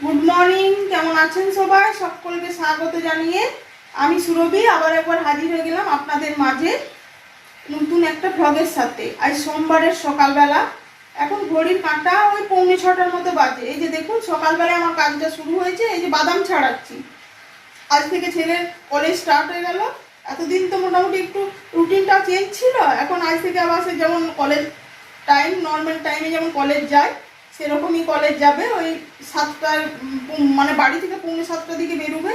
Good morning, কেমন আছেন সবাই? সকলকে স্বাগত জানিয়ে আমি সুরভি আবার একবার হাজির হয়ে গেলাম আপনাদের মাঝে নতুন একটা ভ্লগের সাথে। আজ সোমবারের সকালবেলা, এখন ঘড়ির কাঁটা ওই 6:45 মতো বাজে। এই যে দেখুন, সকালবেলায় আমার কাজটা শুরু হয়েছে। এই যে বাদাম ছাড়াচ্ছি। আজ থেকে ছেলের কলেজ স্টার্ট হয়ে গেল। এতদিন তো মোটামুটি একটু রুটিনটা চেঞ্জ ছিল, এখন আজ থেকে আবার সে যেমন কলেজ টাইম, নর্মাল টাইমে যেমন কলেজ যায় সেরকমই কলেজ যাবে। ওই 7টার মানে বাড়ি থেকে 6:45 দিকে বেরোবে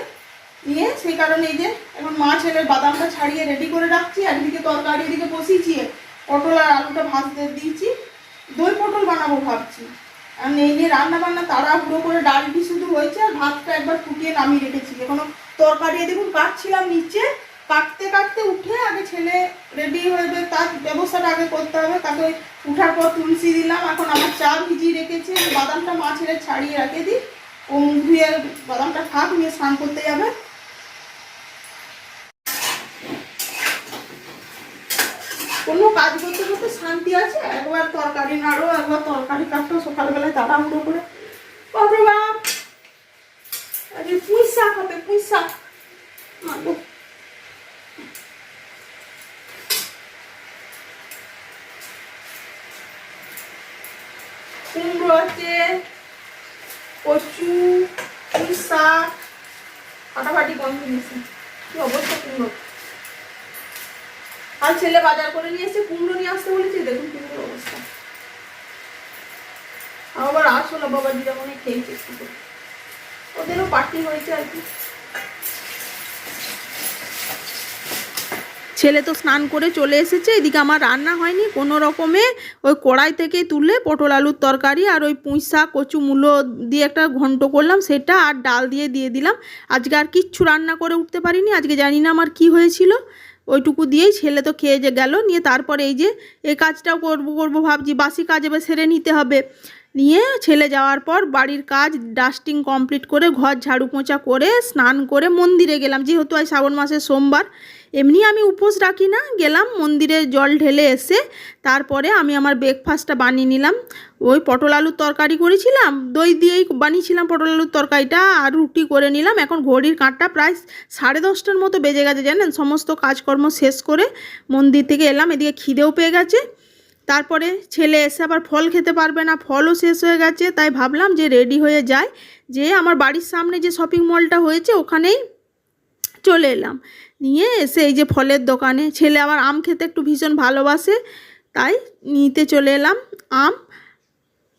নিয়ে। সেই কারণে এই যে এখন মা ছেলের বাদামটা ছাড়িয়ে রেডি করে রাখছি। একদিকে তরকারি, এদিকে বসিয়েছি, পটল আর আলুটা ভাজতে দিয়েছি। দই পটল বানাবো ভাবছি। আর এই নিয়ে রান্না বান্না তাড়াহুড়ো করে ডালটি শুধু হয়েছে, আর ভাতটা একবার ফুটিয়ে নামিয়ে রেখেছি। এখনো তরকারি দেখুন কাটছিলাম নিচে, কাটতে কাটতে উঠে আগে ছেলে রেডি হয়ে তার ব্যবস্থাটা আগে করতে হবে। তাকে উঠার পর তুলসী দিলাম। এখন আমার চা ভিজিয়ে রেখেছে, বাদামটা মা ছেলে ছাড়িয়ে রেখে দিই। ও মুখ ধুয়ে বাদামটা খাক, নিয়ে স্নান করতে যাবে। কোনো কাজ করতে করতে শান্তি আছে? একবার তরকারি নাড়ো, একবার তরকারি কাটো, সকালবেলায় তাড়াহুড়ো করে। বাপরে বাপ, আরে পুঁই শাক হবে, পুঁই শাক। কুমড়ো আছে, কচু, পুঁই শাক, ফাটাফাটি কম্বিনেশন। কি অবস্থা কুমড়ো! আর ছেলে বাজার করে নিয়ে এসে কুমড়ো নিয়ে আসতে বলেছি, দেখুন কুমড়োর অবস্থা। আবার আসলো বাবা দিদা মনে খেয়েছে একটু করে, ওদেরও পার্টি হয়েছে আর কি। ছেলে তো স্নান করে চলে এসেছে। এদিকে আমার রান্না হয়নি কোনো রকমে। ওই কড়াই থেকে তুলে পটল আলুর তরকারি আর ওই পুঁই শাক কচু মূলো দিয়ে একটা ঘন্ট করলাম, সেটা আর ডাল দিয়ে দিলাম। আজকে আর কিচ্ছু রান্না করে উঠতে পারিনি। আজকে জানি না আমার কি হয়েছিল, ওইটুকু দিয়েই ছেলে তো খেয়ে যে গেল। নিয়ে তারপরে এই যে এই কাজটাও করবো ভাবছি, বাসি কাজ এবার সেরে নিতে হবে। নিয়ে ছেলে যাওয়ার পর বাড়ির কাজ ডাস্টিং কমপ্লিট করে, ঘর ঝাড়ু পোঁছা করে, স্নান করে মন্দিরে গেলাম। যেহেতু আজ শ্রাবণ মাসের সোমবার, এমনি আমি উপোস রাখি না, গেলাম মন্দিরে জল ঢেলে এসে তারপরে আমি আমার ব্রেকফাস্টটা বানিয়ে নিলাম। ওই পটল আলুর তরকারি করেছিলাম, দই দিয়েই বানিয়েছিলাম পটল আলুর তরকারিটা, আর রুটি করে নিলাম। এখন ঘড়ির কাঁটা প্রায় 10:30 মতো বেজে গেছে জানেন। সমস্ত কাজকর্ম শেষ করে মন্দির থেকে এলাম, এদিকে খিদেও পেয়ে গেছে। তারপরে ছেলে এসে আবার ফল খেতে পারবে না, ফলও শেষ হয়ে গেছে। তাই ভাবলাম যে রেডি হয়ে যায়, যে আমার বাড়ির সামনে যে শপিং মলটা হয়েছে ওখানেই চলে এলাম। নিয়ে এসে এই যে ফলের দোকানে, ছেলে আবার আম খেতে একটু ভীষণ ভালোবাসে, তাই নিতে চলে এলাম আম।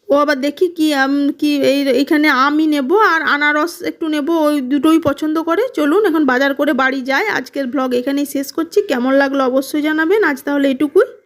ও আবার দেখি কি আম, কি এইখানে আমই নেব আর আনারস একটু নেব, ওই দুটোই পছন্দ করে। চলুন এখন বাজার করে বাড়ি যাই। আজকের ব্লগ এখানেই শেষ করছি। কেমন লাগলো অবশ্যই জানাবেন। আজ তাহলে এটুকুই।